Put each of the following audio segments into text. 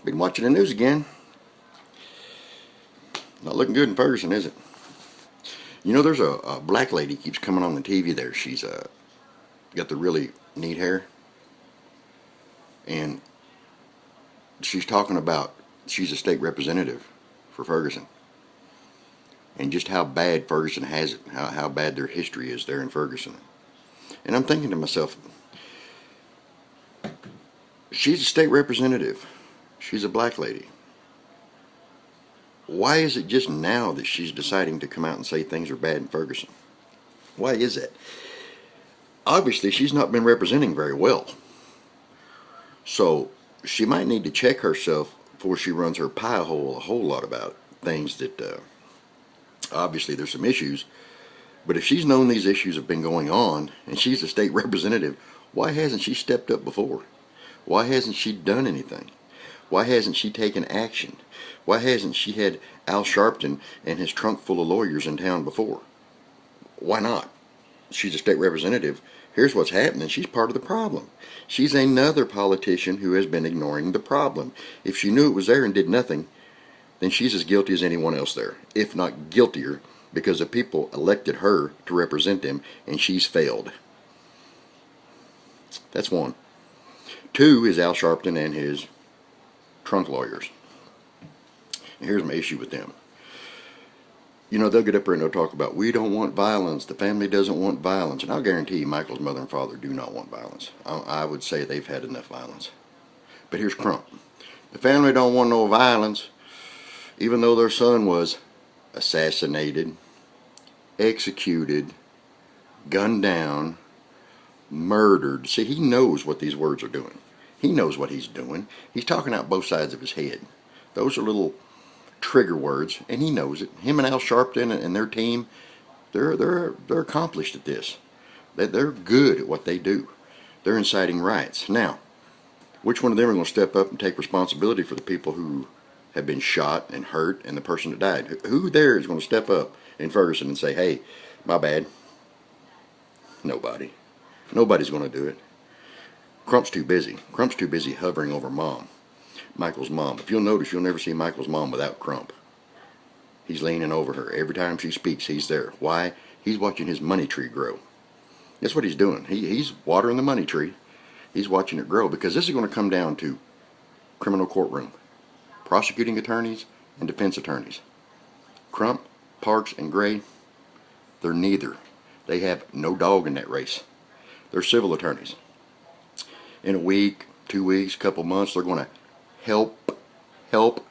Been watching the news again. Not looking good in Ferguson, is it? You know, there's a black lady keeps coming on the TV there. She's got the really neat hair. And she's talking about she's a state representative for Ferguson. And just how bad Ferguson has it. How bad their history is there in Ferguson. And I'm thinking to myself, she's a state representative. She's a black lady. Why is it just now that she's deciding to come out and say things are bad in Ferguson? Why is that? Obviously, she's not been representing very well. So she might need to check herself before she runs her pie hole a whole lot about things that obviously there's some issues. But if she's known these issues have been going on and she's a state representative, why hasn't she stepped up before? Why hasn't she done anything? Why hasn't she taken action? Why hasn't she had Al Sharpton and his trunk full of lawyers in town before? Why not? She's a state representative. Here's what's happening. She's part of the problem. She's another politician who has been ignoring the problem. If she knew it was there and did nothing, then she's as guilty as anyone else there, if not guiltier, because the people elected her to represent them, and she's failed. That's one. Two is Al Sharpton and his trunk lawyers. And here's my issue with them. You know, they'll get up here and they'll talk about, we don't want violence, the family doesn't want violence. And I'll guarantee you Michael's mother and father do not want violence. I would say they've had enough violence. But here's Crump. The family don't want no violence, even though their son was assassinated, executed, gunned down, murdered. See, he knows what these words are doing. He knows what he's doing. He's talking out both sides of his head. Those are little trigger words, and he knows it. Him and Al Sharpton and their team, they're accomplished at this. They're good at what they do. They're inciting riots. Now, which one of them are going to step up and take responsibility for the people who have been shot and hurt and the person that died? Who there is going to step up in Ferguson and say, hey, my bad? Nobody. Nobody's going to do it. Crump's too busy. Crump's too busy hovering over Mom. Michael's mom. If you'll notice, you'll never see Michael's mom without Crump. He's leaning over her. Every time she speaks, he's there. Why? He's watching his money tree grow. That's what he's doing. He's watering the money tree. He's watching it grow, because this is going to come down to criminal courtroom. Prosecuting attorneys and defense attorneys. Crump, Parks, and Gray, they're neither. They have no dog in that race. They're civil attorneys. In a week, 2 weeks, couple months, they're going to help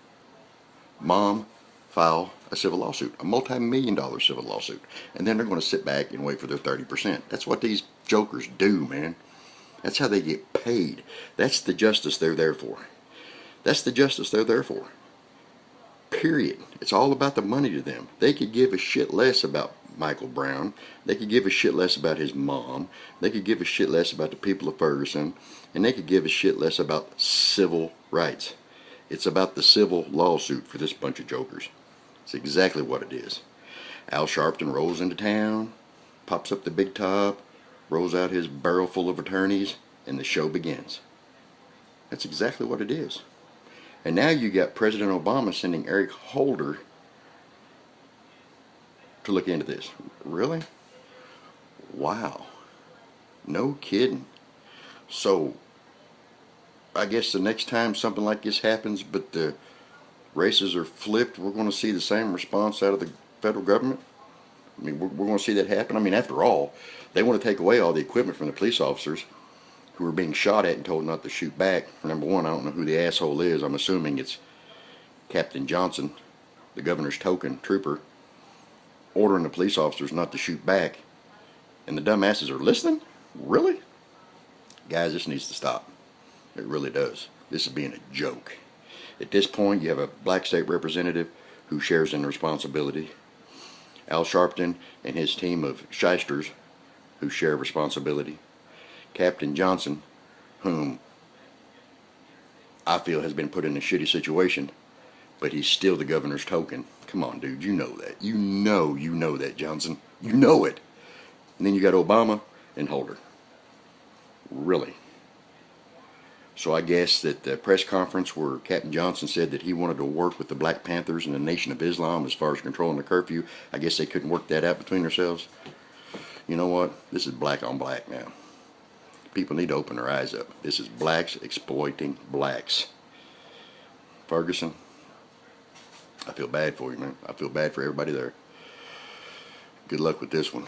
Mom file a civil lawsuit, a multi-million-dollar civil lawsuit. And then they're going to sit back and wait for their 30%. That's what these jokers do, man. That's how they get paid. That's the justice they're there for. That's the justice they're there for. Period. It's all about the money to them. They could give a shit less about Michael Brown. They could give a shit less about his mom. They could give a shit less about the people of Ferguson. And they could give a shit less about civil rights. It's about the civil lawsuit for this bunch of jokers. It's exactly what it is. Al Sharpton rolls into town, pops up the big top, rolls out his barrel full of attorneys, and the show begins. That's exactly what it is. And now you got President Obama sending Eric Holder to look into this. Really? Wow. No kidding. So, I guess the next time something like this happens, but the races are flipped, we're going to see the same response out of the federal government? I mean, we're going to see that happen? I mean, after all, they want to take away all the equipment from the police officers who are being shot at and told not to shoot back. Number one, I don't know who the asshole is. I'm assuming it's Captain Johnson, the governor's token trooper, ordering the police officers not to shoot back. And the dumbasses are listening? Really? Guys, this needs to stop. It really does. This is being a joke. At this point, you have a black state representative who shares in responsibility. Al Sharpton and his team of shysters who share responsibility. Captain Johnson, whom I feel has been put in a shitty situation, but he's still the governor's token. Come on, dude, you know that. You know that, Johnson. You know it. And then you got Obama and Holder. Really. So I guess that the press conference where Captain Johnson said that he wanted to work with the Black Panthers and the Nation of Islam as far as controlling the curfew, I guess they couldn't work that out between themselves. You know what? This is black on black now. People need to open their eyes up. This is blacks exploiting blacks. Ferguson, I feel bad for you, man. I feel bad for everybody there. Good luck with this one.